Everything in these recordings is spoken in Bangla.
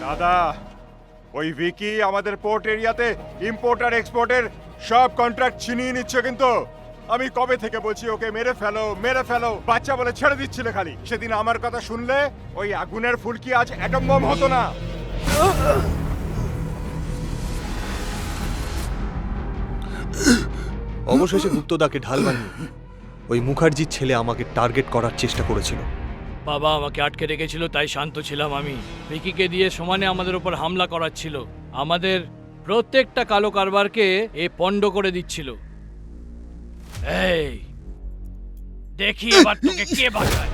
দাদা, ওই ভিকি আমাদের পোর্ট এরিয়াতে ইম্পোর্ট আর এক্সপোর্টের সব কন্ট্রাক্ট ছিনিয়ে নিচ্ছে। কিন্তু আমি কবে থেকে বলছি ওকে মেরে ফেলো মেরে ফেলো, বাচ্চা বলে ছেড়ে দিচ্ছিলে খালি। সেদিন আমার কথা শুনলে ওই আগুনের ফুলকি আজ অ্যাটম বম হতো না। অবশেষে গুপ্তদাকে ঢাল বানিয়ে ওই মুখার্জির ছেলে আমাকে টার্গেট করার চেষ্টা করেছিল। বাবা আমাকে আটকে রেখেছিল, তাই শান্ত ছিলাম আমি। ভিকিকে দিয়ে সমানে আমাদের উপর হামলা করাচ্ছিল। আমাদের প্রত্যেকটা কালো কারবারকে এ পণ্ড করে দিচ্ছিল। এই দেখি এবার তোকে কে বাঁচায়।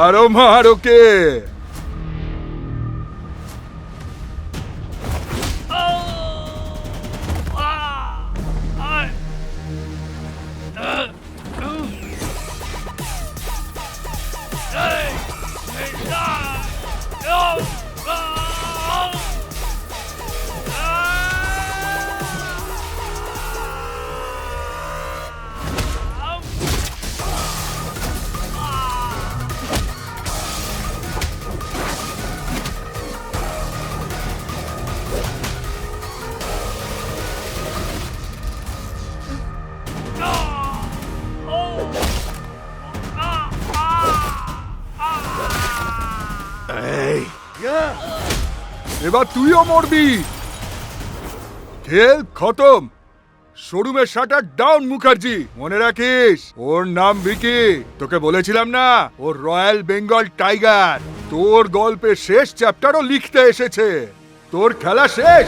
আরো মারো কে? এবার তুইও মরবি। খেল খতম। শোরুমের শাটার ডাউন মুখার্জি, মনে রাখিস ওর নাম ভিকি। তোকে বলেছিলাম না ওর রয়্যাল বেঙ্গল টাইগার। তোর গল্পের শেষ চ্যাপ্টারও লিখতে এসেছে। তোর খেলা শেষ।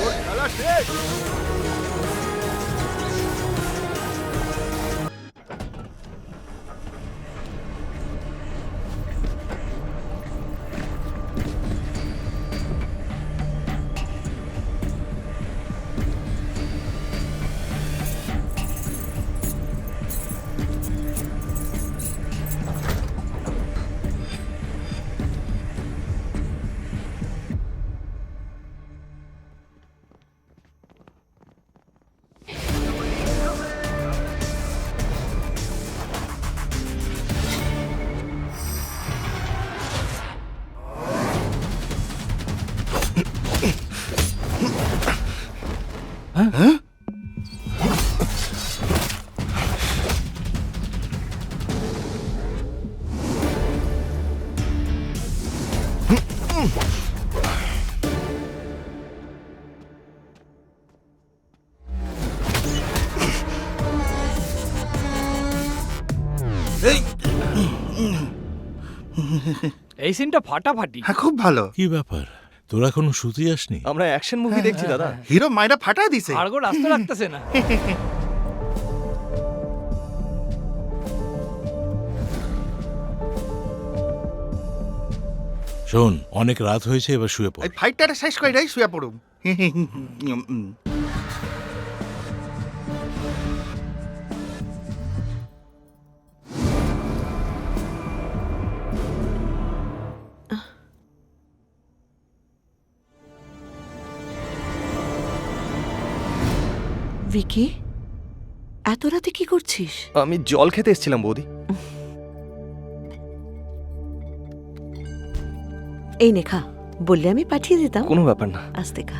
এই সিনটা ফাটাফাটি। হ্যাঁ, খুব ভালো। কি ব্যাপার, তোরা এখনো শুতে আসনি? আমরা অ্যাকশন মুভি দেখছি দাদা। হিরো মাইরা ফাটায় দিছে। আরগো রাস্তা রাখতেছে না। শোন, অনেক রাত হয়েছে, এবার শুয়ে পড়। এই ফাইটটা শেষ কইরাই শুয়ে পড়ুম। ভিকি, এত রাতে কি করছিস? আমি জল খেতে এসেছিলাম বৌদি। এই নে খা, বললে আমি পাঠিয়ে দিতাম। কোনো ব্যাপার না। আস্তে খা।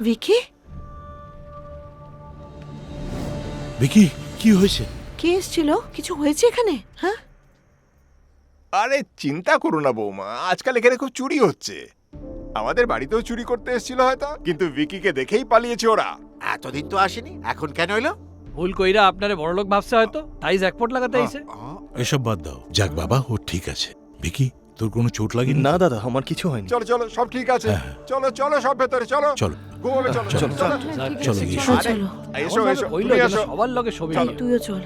ভিকি, ভিকি, কি হয়েছে? কে এসেছিল? কিছু হয়েছে এখানে? হ্যাঁ, আরে চিন্তা করো না বৌমা, আজকাল এখানে খুব চুরি হচ্ছে। আমাদের বাড়িতেও চুরি করতে এসেছিল হয়তো, কিন্তু ভিকিকে দেখেই পালিয়েছে ওরা। এতদিন তো আসেনি, এখন কেন এলো? ভুল কইরা আপনারে বড়লোক ভাবছে হয়তো, তাই জ্যাকপট লাগাতে আইছে। এসব বাদ দাও। যাক বাবা, ও ঠিক আছে। ভিকি, তোর কোনো চোট লাগেনি? না দাদা, আমার কিছু হয়নি। চলো চলো, সব ঠিক আছে। হ্যাঁ। চলো চলো, সব ভেতরে চলো। চলো ঘুমাবে, চলো চলো চলো। চলো গিয়ে চলো শোও। চলো, এসো এসো, কইলো তুমি যেন এসো। সবার লগে ছবি এই নিয়ে। তুইও চল।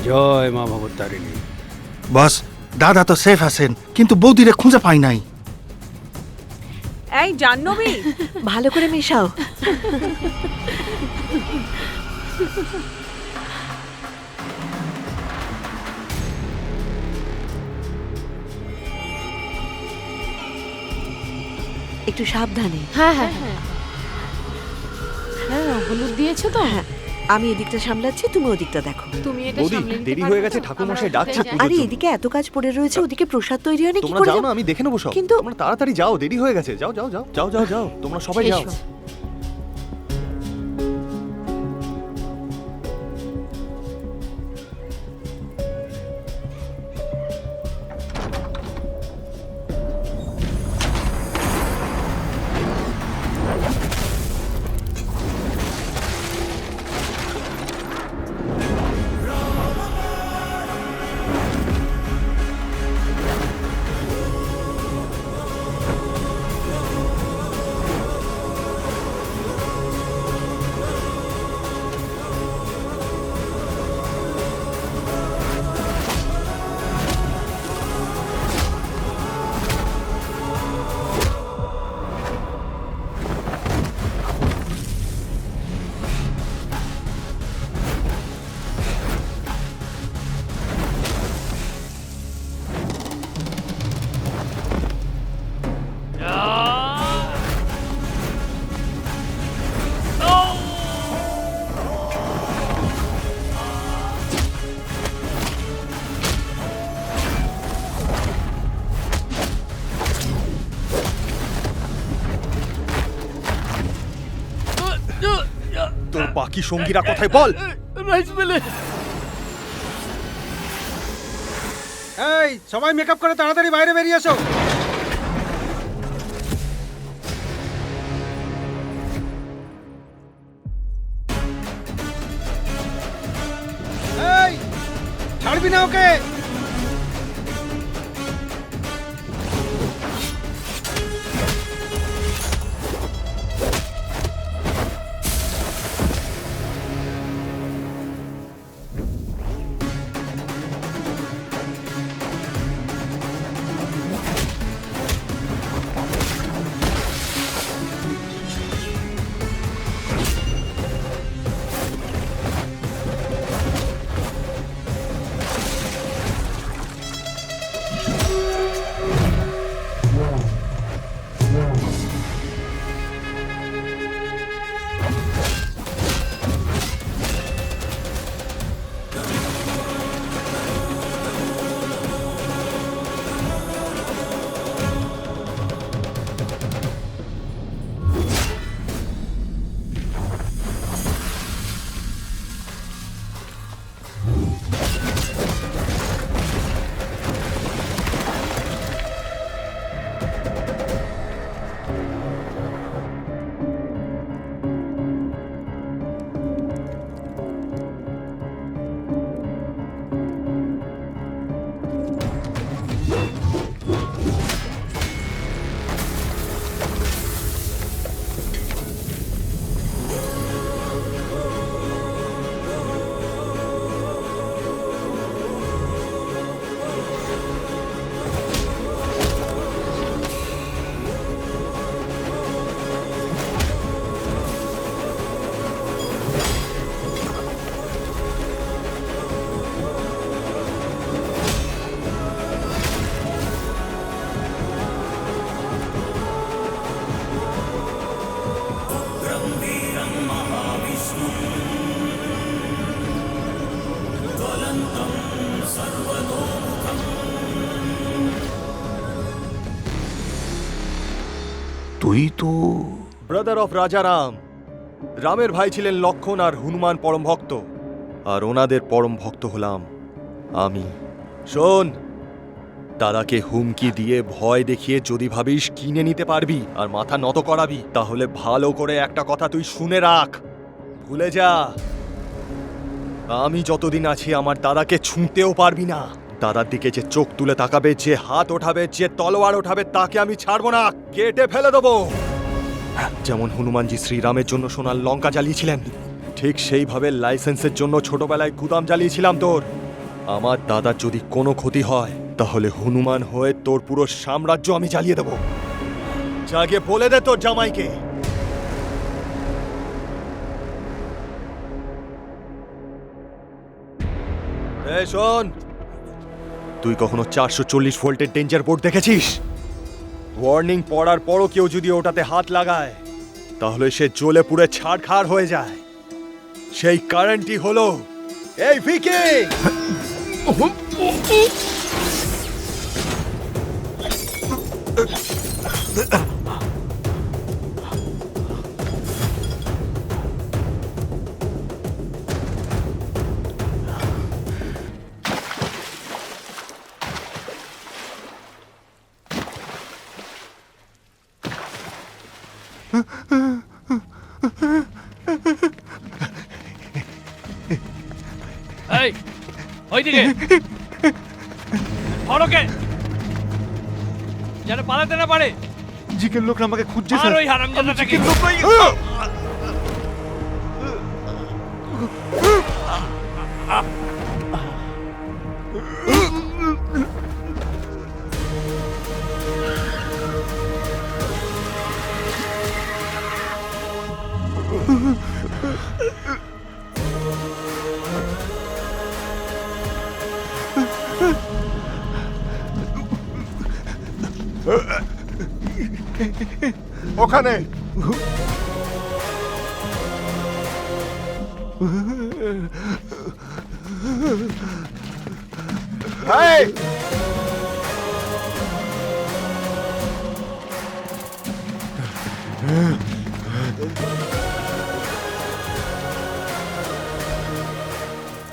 জয় মা ভবতারিণী। বস, দাদা তো সেফ আছেন, কিন্তু বৌদিরে খুঁজে পাই নাই। এই জাহ্নবী, ভালো করে মেশাও। একটু সাবধানে। হ্যাঁ হ্যাঁ হ্যাঁ হ্যাঁ, হলুদ দিয়েছো তো? হ্যাঁ, আমি এদিকটা সামলাচ্ছি, তুমি ওদিকটা দেখো। তুমি এটা বৌদি, সামলে নিতে দেরি পারবে হয়ে গেছে, তো? ঠাকুরমশাই আমরা ডাকছে কোথায় যাই? পুজোর আরে জন্য। এদিকে এত কাজ পড়ে রয়েছে, ওদিকে প্রসাদ তৈরি হয়নি, কি তোমরা করে যাও যাবো? না, আমি দেখে নেবো সব। কিন্তু- তোমরা তাড়াতাড়ি যাও, দেরি হয়ে গেছে। যাও যাও যাও যাও যাও যাও, তোমরা সবাই যাও। এসো। তোর বাকি সঙ্গীরা কোথায় বল? রাইস মিলে। এই সবাই মেকআপ করে তাড়াতাড়ি বাইরে বেরিয়ে এসো। ছাড়বি না ওকে? তুই তো ব্রাদার অফ রাজারাম। রামের ভাই ছিলেন লক্ষণ আর হনুমান পরম ভক্ত, আর ওনাদের পরম ভক্ত হলাম আমি। শোন, তারাকে হুমকি দিয়ে ভয় দেখিয়ে যদি ভাবিস কিনে নিতে পারবি আর মাথা নত করাবি, তাহলে ভালো করে একটা কথা তুই শুনে রাখ, ভুলে যা আমি যতদিন আছি আমার দাদাকে ছুঁতেও পারবি না। দাদার দিকে যে চোখ তুলে তাকাবে, যে হাত ওঠাবে, যে তলোয়ার ওঠাবে, তাকে আমি ছাড়বো না, কেটে ফেলে দেবো। যেমন হনুমানজি শ্রীরামের জন্য সোনার লঙ্কা জ্বালিয়েছিলেন, ঠিক সেইভাবে লাইসেন্সের জন্য ছোটবেলায় গুদাম জ্বালিয়েছিলাম তোর। আমার দাদার যদি কোনো ক্ষতি হয়, তাহলে হনুমান হয়ে তোর পুরো সাম্রাজ্য আমি জ্বালিয়ে দেবো। জাগে বলে দে তোর জামাইকে। এই শোন, তুই কখনো 440 ভোল্টের ডেঞ্জার বোর্ড দেখেছিস? ওয়ার্নিং পড়ার পরও কেউ যদি ওটাতে হাত লাগায়, তাহলে সে জ্বলে পুড়ে ছাড়খাড় হয়ে যায়। সেই কারেন্টই হলো এই ভিকি। এই ওইদিকে ফরকে যেন পালাতে না পারে। জিকের লোকরা আমাকে খুঁজছে আর ওই হারামজাদাটাকে ওখানে এই!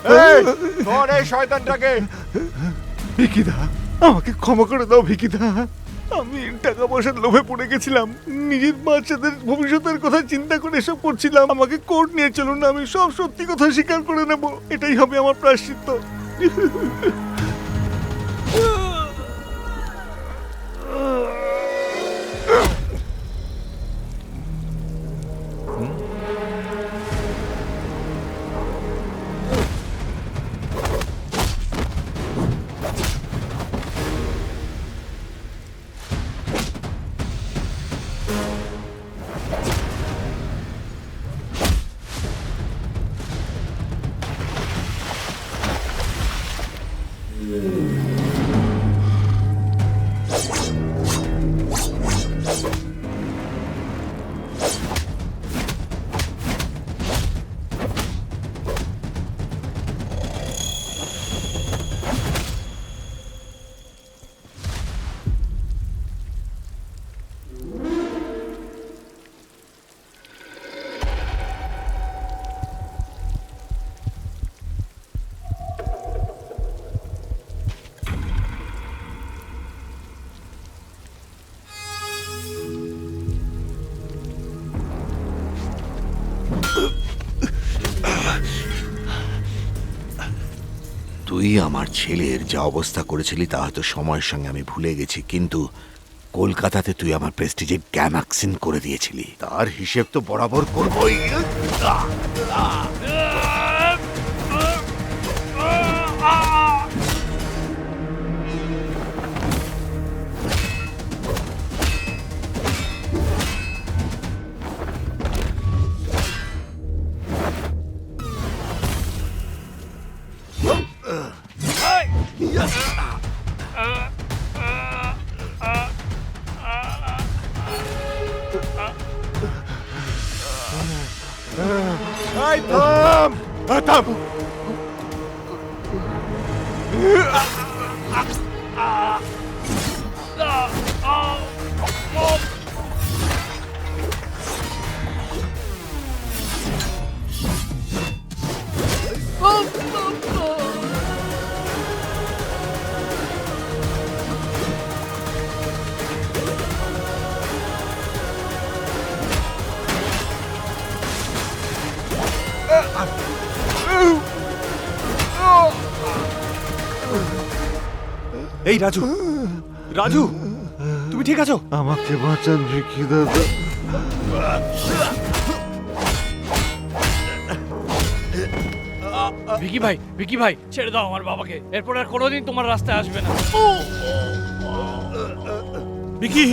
এই, তোর এই শয়তানটাকে ভিকিদা, আমাকে ক্ষমা করে দাও ভিকিদা। আমি টাকা পয়সার লোভে পড়ে গেছিলাম, নিজের বাচ্চাদের ভবিষ্যতের কথা চিন্তা করে এসব করছিলাম। আমাকে কোর্ট নিয়ে চলুন, আমি সব সত্যি কথা স্বীকার করে নেব, এটাই হবে আমার প্রায়শ্চিত্ত। তুই আমার ছেলের যা অবস্থা করেছিলি তা হয়তো সময়ের সঙ্গে আমি ভুলে গেছি, কিন্তু কলকাতাতে তুই আমার প্রেস্টিজে গ্যামাক্সিন করে দিয়েছিলি, তার হিসেব তো বরাবর করবই। এই থাম! থাম! এই রাজু, রাজু, তুমি ঠিক আছো? আমাকে বাঁচান ভিকি দাদা। ভিকি ভাই ছেড়ে দাও আমার বাবাকে, এরপর আর কোনোদিন তোমার রাস্তায় আসবে না। ভিকি,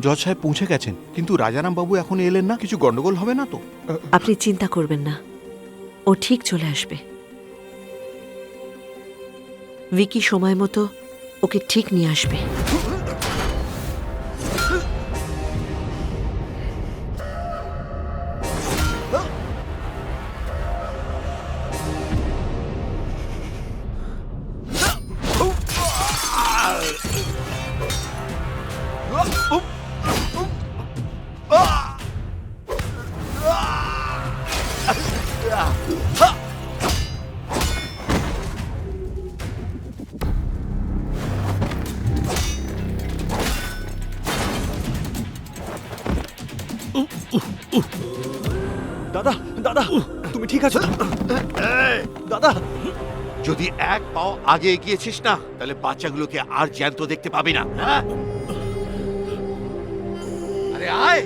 জজ সাহেব পৌঁছে গেছেন, কিন্তু রাজারাম বাবু এখন এলেন না, কিছু গন্ডগোল হবে না তো? আপনি চিন্তা করবেন না, ও ঠিক চলে আসবে। ভিকি সময় মতো ওকে ঠিক নিয়ে আসবে। দাদা, দাদা, তুমি ঠিক আছো? দাদা, যদি এক পাও আগে এগিয়েছিস না, তাহলে বাচ্চাগুলোকে আর জ্যান্ত দেখতে পাবি না। হ্যাঁ? আরে আয়,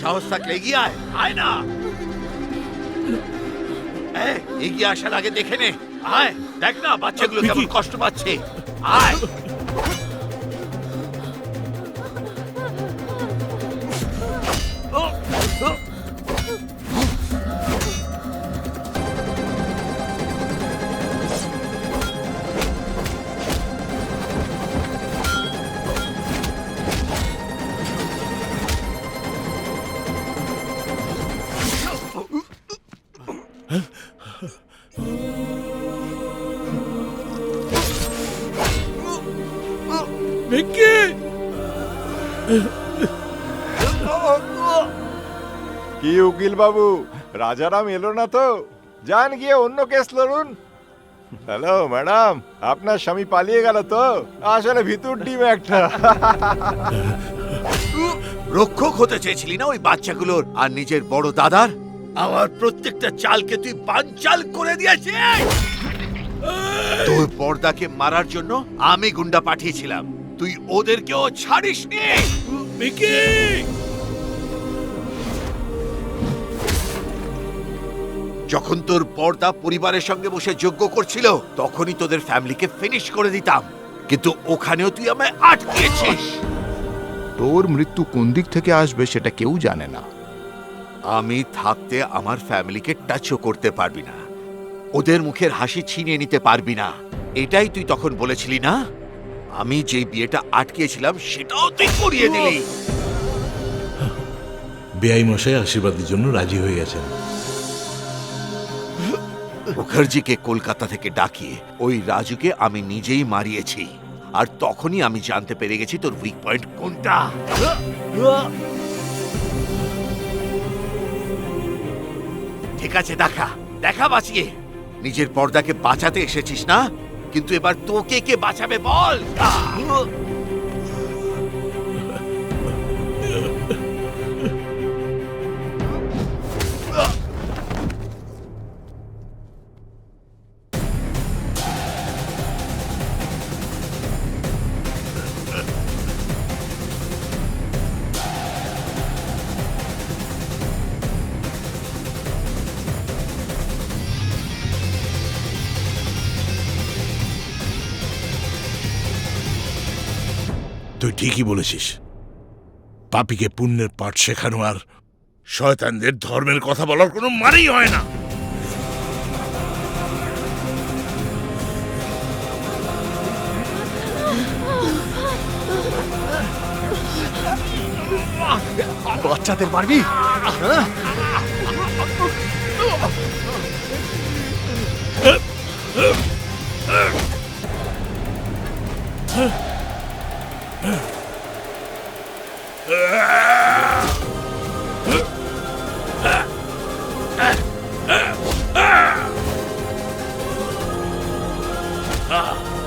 সাহস থাকলে এগিয়ে আয়। আয় না, এগিয়ে আসার আগে দেখে নে। আয়, দেখ না বাচ্চাগুলো কেমন কষ্ট পাচ্ছে। আয়। ভিকি! কি উকিল বাবু, রাজারাম এলো না তো? যান গিয়ে অন্য কেস লড়ুন। হ্যালো ম্যাডাম, আপনার স্বামী পালিয়ে গেল তো? আসলে ভিতর ডিম একটা। রক্ষক হতে চেয়েছিলি না ওই বাচ্চাগুলোর আর নিজের বড় দাদার? আমার প্রত্যেকটা চালকে তুই বানচাল করে দিয়েছিস। তোর পর্দাকে মারার জন্য আমি গুন্ডা পাঠিয়েছিলাম, তুই ওদেরকেও ছাড়িসনি। ভিকি! যখন তোর পর্দা পরিবারের সঙ্গে বসে যজ্ঞ করছিল তখনই তোদের ফ্যামিলিকে ফিনিশ করে দিতাম, কিন্তু ওখানেও তুই আমায় আটকিয়েছিস। তোর মৃত্যু কোন দিক থেকে আসবে সেটা কেউ জানে না। আমি থাকতে আমার ফ্যামিলিকে টাচও করতে পারবি না, ওদের মুখের হাসি ছিনিয়ে নিতে পারবি না, এটাই তুই তখন বলেছিলি না? আমি যে বিয়েটা আটকিয়েছিলাম সেটাও তুই করিয়ে দিলি। বেআই মশাই আশীর্বাদের জন্য রাজি হয়ে গেছেন। মুখার্জিকে কলকাতা থেকে ডাকিয়ে ওই রাজুকে আমি নিজেই মারিয়েছি, আর তখনই আমি জানতে পেরে গেছি তোর উইক পয়েন্ট কোনটা। ঠিক আছে, দেখা দেখা বাঁচিয়ে। নিজের পর্দাকে বাঁচাতে এসেছিস না, কিন্তু এবার তোকে কে বাঁচাবে বল? তুই ঠিকই বলেছিস, পাপীকে পুণ্যের পাঠ শেখানো আর শয়তানদের ধর্মের কথা বলার কোনো মানেই হয় না। বাচ্চাদের মারবি? Ah!